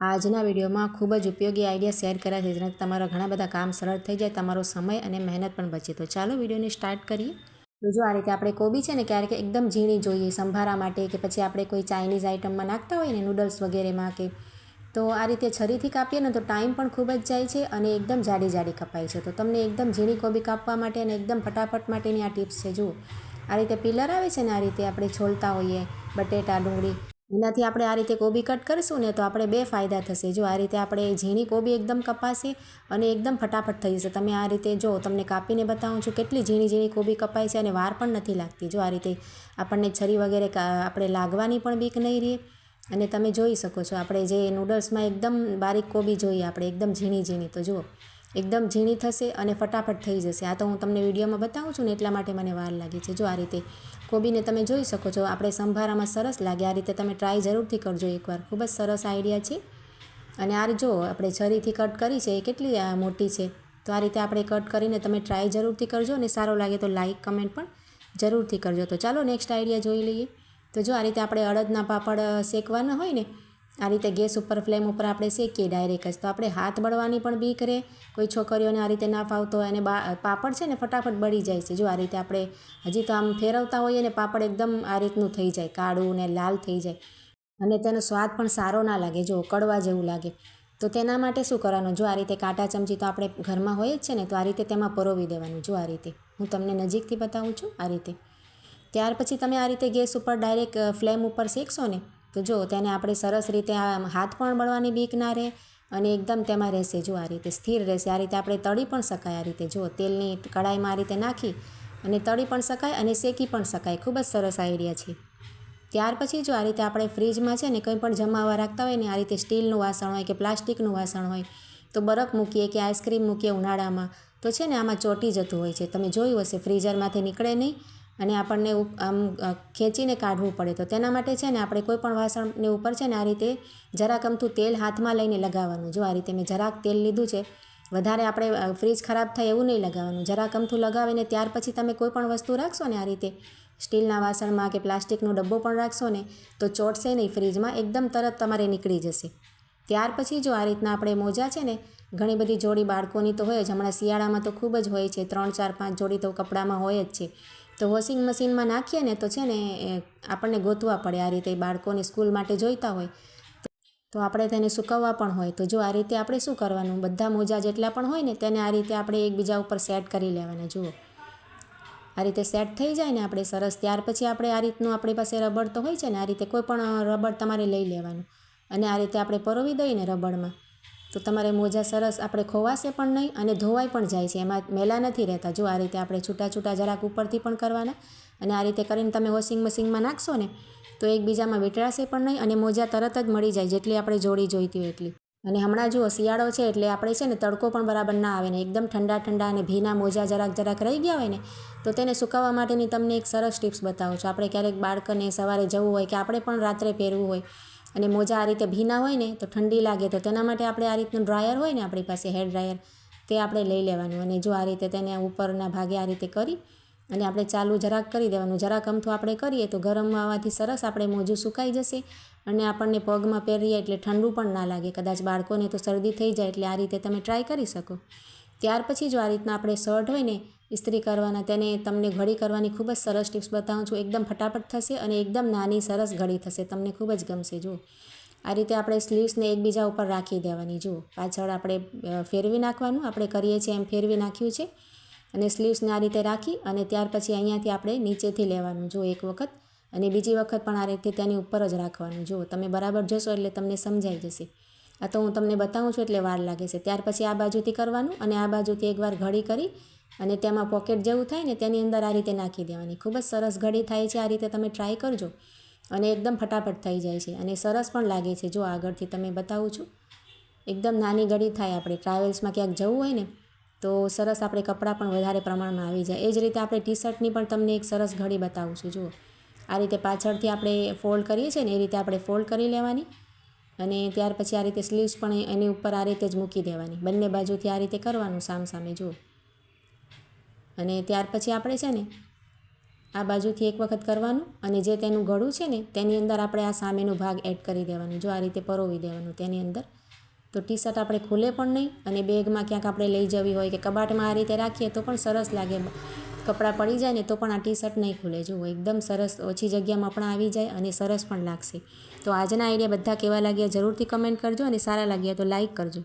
આજના વિડીયોમાં ખૂબ જ ઉપયોગી આઈડિયા શેર કર્યા છે જેનાથી તમારા ઘણા બધા કામ સરળ થઈ જાય, તમારો સમય અને મહેનત પણ બચે. તો ચાલો વિડીયોને સ્ટાર્ટ કરીએ. તો જો આ રીતે આપણે કોબી છે ને ક્યારેક એકદમ ઝીણી જોઈએ સંભારા માટે, કે પછી આપણે કોઈ ચાઇનીઝ આઇટમમાં નાખતા હોય ને નૂડલ્સ વગેરેમાં, કે તો આ રીતે છરીથી કાપીએ ને તો ટાઈમ પણ ખૂબ જ જાય છે અને એકદમ જાડી જાડી કપાય છે. તો તમને એકદમ ઝીણી કોબી કાપવા માટે અને એકદમ ફટાફટ માટેની આ ટિપ્સ છે. જુઓ, આ રીતે પિલર આવે છે ને, આ રીતે આપણે છોલતા હોઈએ બટેટા ડુંગળી, એનાથી આપણે આ રીતે કોબી કટ કરીશું ને તો આપણે બે ફાયદા થશે. જો આ રીતે આપણે ઝીણી કોબી એકદમ કપાશે અને એકદમ ફટાફટ થઈ જશે. તમે આ રીતે જો, તમને કાપીને બતાવું છું કેટલી ઝીણી ઝીણી કોબી કપાય છે અને વાર પણ નથી લાગતી. જો આ રીતે આપણને છરી વગેરે આપણે લાગવાની પણ બીક નહીં રહે. અને તમે જોઈ શકો છો આપણે જે નૂડલ્સમાં એકદમ બારીક કોબી જોઈએ આપણે, એકદમ ઝીણી ઝીણી, તો જુઓ એકદમ ઝીણી થશે અને ફટાફટ થઈ જશે. આ તો હું તમને વિડીયોમાં બતાવું છું ને એટલા માટે મને વાર લાગી છે. જો આ રીતે કોબીને તમે જોઈ શકો છો, આપણે સંભારામાં સરસ લાગે. આ રીતે તમે ટ્રાય જરૂરથી કરજો એકવાર, ખૂબ જ સરસ આઈડિયા છે. અને આ જો આપણે છરીથી કટ કરી છે એ કેટલી મોટી છે. તો આ રીતે આપણે કટ કરીને તમે ટ્રાય જરૂરથી કરજો અને સારો લાગે તો લાઇક કમેન્ટ પણ જરૂરથી કરજો. તો ચાલો નેક્સ્ટ આઈડિયા જોઈ લઈએ. તો જો આ રીતે આપણે અડદના પાપડ શેકવાના હોય ને, આ રીતે ગેસ ઉપર ફ્લેમ ઉપર આપણે શેકીએ ડાયરેક્ટ જ, તો આપણે હાથ બળવાની પણ બીક રહે. કોઈ છોકરીઓને આ રીતે ના ફાવતો હોય અને પાપડ છે ને ફટાફટ બળી જાય છે. જો આ રીતે આપણે હજી તો આમ ફેરવતા હોઈએ ને, પાપડ એકદમ આ રીતનું થઈ જાય, કાળું ને લાલ થઈ જાય અને તેનો સ્વાદ પણ સારો ના લાગે, જો કડવા જેવું લાગે. તો તેના માટે શું કરવાનું, જો આ રીતે કાંટા ચમચી તો આપણે ઘરમાં હોય જ છે ને, તો આ રીતે તેમાં પરોવી દેવાનું. જો આ રીતે હું તમને નજીકથી બતાવું છું, આ રીતે. ત્યાર પછી તમે આ રીતે ગેસ ઉપર ડાયરેક્ટ ફ્લેમ ઉપર શેકશો ને, તો જો તેને આપણે સરસ રીતે હાથ પણ બળવાની બીક ના રહે અને એકદમ તેમાં રહેશે. જો આ રીતે સ્થિર રહેશે. આ રીતે આપણે તળી પણ શકાય. આ રીતે જો તેલની કડાઈમાં આ રીતે નાખી અને તળી પણ શકાય અને શેકી પણ શકાય. ખૂબ જ સરસ આઈડિયા છે. ત્યાર પછી જો આ રીતે આપણે ફ્રીજમાં છે ને કંઈ પણ જમાવવા રાખતા હોય ને, આ રીતે સ્ટીલનું વાસણ હોય કે પ્લાસ્ટિકનું વાસણ હોય, તો બરફ મૂકીએ કે આઈસ્ક્રીમ મૂકીએ ઉનાળામાં, તો છે ને આમાં ચોંટી જતું હોય છે. તમે જોયું હશે, ફ્રીઝરમાંથી નીકળે નહીં અને આપણને આમ ખેંચીને કાઢવું પડે. તો તેના માટે છે ને આપણે કોઈ પણ વાસણની ઉપર છે ને આ રીતે જરાક અમથું તેલ હાથમાં લઈને લગાવવાનું. જો આ રીતે મેં જરાક તેલ લીધું છે, વધારે આપણે ફ્રીજ ખરાબ થાય એવું નહીં લગાવવાનું. જરાક અમથું લગાવીને ત્યાર પછી તમે કોઈ પણ વસ્તુ રાખશો ને, આ રીતે સ્ટીલના વાસણમાં કે પ્લાસ્ટિકનો ડબ્બો પણ રાખશો ને, તો ચોટશે નહીં ફ્રીજમાં, એકદમ તરત તમારે નીકળી જશે. ત્યાર પછી જો આ રીતના આપણે મોજા છે ને, ઘણી બધી જોડી બાળકોની તો હોય જ, હમણાં શિયાળામાં તો ખૂબ જ હોય છે, 3, 4, 5 જોડી તો કપડામાં હોય જ છે. તો વોશિંગ મશીનમાં નાખીએ ને તો છે ને આપણને ગોતવા પડે. આ રીતે બાળકોની સ્કૂલ માટે જોઈતા હોય તો આપણે તેને સૂકવવા પણ હોય. તો જો આ રીતે આપણે શું કરવાનું, બધા મોજા જેટલા પણ હોય ને તેને આ રીતે આપણે એકબીજા ઉપર સેટ કરી લેવાના. જુઓ આ રીતે સેટ થઈ જાય ને આપણે સરસ. ત્યાર પછી આપણે આ રીતનું, આપણી પાસે રબડ તો હોય છે ને, આ રીતે કોઈ પણ રબડ તમારે લઈ લેવાનું અને આ રીતે આપણે પરોવી દઈએ ને રબડમાં, તો તમારે મોજા સરસ આપણે ખોવાશે પણ નહીં અને ધોવાઈ પણ જાય છે, એમાં મેલા નથી રહેતા. જો આ રીતે આપણે છૂટા છૂટા જરાક ઉપરથી પણ કરવાના અને આ રીતે કરીને તમે વોશિંગ મશીનમાં નાખશો ને તો એકબીજામાં વીંટળાશે પણ નહીં અને મોજા તરત જ મળી જાય, જેટલી આપણે જોડી જોઈતી હોય એટલી. અને હમણાં જુઓ શિયાળો છે એટલે આપણે છે ને તડકો પણ બરાબર ના આવે ને, એકદમ ઠંડા ઠંડા અને ભીના મોજા જરાક જરાક રહી ગયા હોય ને, તો તેને સુકાવવા માટેની તમને એક સરસ ટિપ્સ બતાવું છું. આપણે ક્યારેક બાળકને સવારે જવું હોય કે આપણે પણ રાત્રે પહેરવું હોય અને મોજા આ રીતે ભીના હોય ને તો ઠંડી લાગે, તો તેના માટે આપણે આ રીતનું ડ્રાયર હોય ને આપણી પાસે, હેર ડ્રાયર, તે આપણે લઈ લેવાનું. અને જો આ રીતે તેને ઉપરના ભાગે આ રીતે કરી અને આપણે ચાલુ જરાક કરી દેવાનું. જરાક અમથું આપણે કરીએ તો ગરમ આવવાથી સરસ આપણે મોજું સુકાઈ જશે અને આપણને પગમાં પહેરીએ એટલે ઠંડુ પણ ના લાગે. કદાચ બાળકોને તો શરદી થઈ જાય, એટલે આ રીતે તમે ટ્રાય કરી શકો. ત્યાર પછી જો આ રીતના આપણે શર્ટ હોય ને ઇસ્ત્રી કરવાના, તેને તમને ઘડી કરવાની ખૂબ જ સરસ ટિપ્સ બતાવું છું. એકદમ ફટાફટ થશે અને એકદમ નાની સરસ ઘડી થશે, તમને ખૂબ જ ગમશે. જુઓ આ રીતે આપણે સ્લીવ્સને એકબીજા ઉપર રાખી દેવાની. જુઓ પાછળ આપણે ફેરવી નાખવાનું, આપણે કરીએ છીએ એમ ફેરવી નાખ્યું છે અને સ્લીવ્સને આ રીતે રાખી અને ત્યાર પછી અહીંયાથી આપણે નીચેથી લેવાનું. જો એક વખત અને બીજી વખત પણ આ રીતે તેની ઉપર જ રાખવાનું. જુઓ તમે બરાબર જોશો એટલે તમને સમજાઈ જશે. આ તો હું તમને બતાવું છું એટલે વાર લાગે છે. ત્યાર પછી આ બાજુથી કરવાનું અને આ બાજુથી એકવાર ઘડી કરી અને તેમાં પોકેટ જેવું થાય ને તેની અંદર આ રીતે નાખી દેવાની. ખૂબ જ સરસ ઘડી થાય છે. આ રીતે તમે ટ્રાય કરજો અને એકદમ ફટાફટ થઈ જાય છે અને સરસ પણ લાગે છે. જો આગળથી તમે બતાવું છું, એકદમ નાની ઘડી થાય. આપણે ટ્રાવેલ્સમાં ક્યાંક જવું હોય ને તો સરસ આપણે કપડાં પણ વધારે પ્રમાણમાં આવી જાય. એ જ રીતે આપણે ટી શર્ટની પણ તમને એક સરસ ઘડી બતાવું છું. જુઓ આ રીતે પાછળથી આપણે ફોલ્ડ કરીએ છીએ ને એ રીતે આપણે ફોલ્ડ કરી લેવાની અને ત્યાર પછી આ રીતે સ્લીવ્સ પણ એની ઉપર આ રીતે જ મૂકી દેવાની. બંને બાજુથી આ રીતે કરવાનું સામ સામે. જુઓ અને ત્યાર પછી આપણે છે ને આ બાજુથી એક વખત કરવાનું અને જે તેનું ગળું છે ને તેની અંદર આપણે આ સામેનો ભાગ એડ કરી દેવાનું. જો આ રીતે પરોવી દેવાનું તેની અંદર. તો ટી શર્ટ આપણે ખુલે પણ નહીં અને બેગમાં ક્યાંક આપણે લઈ જવી હોય કે કબાટમાં આ રીતે રાખીએ તો પણ સરસ લાગે. કપડાં પડી જાય ને તો પણ આ ટી શર્ટ નહીં ખુલે. જુઓ એકદમ સરસ, ઓછી જગ્યામાં પણ આવી જાય અને સરસ પણ લાગશે. તો આજના આઈડિયા બધા કેવા લાગ્યા જરૂરથી કમેન્ટ કરજો અને સારા લાગ્યા તો લાઈક કરજો.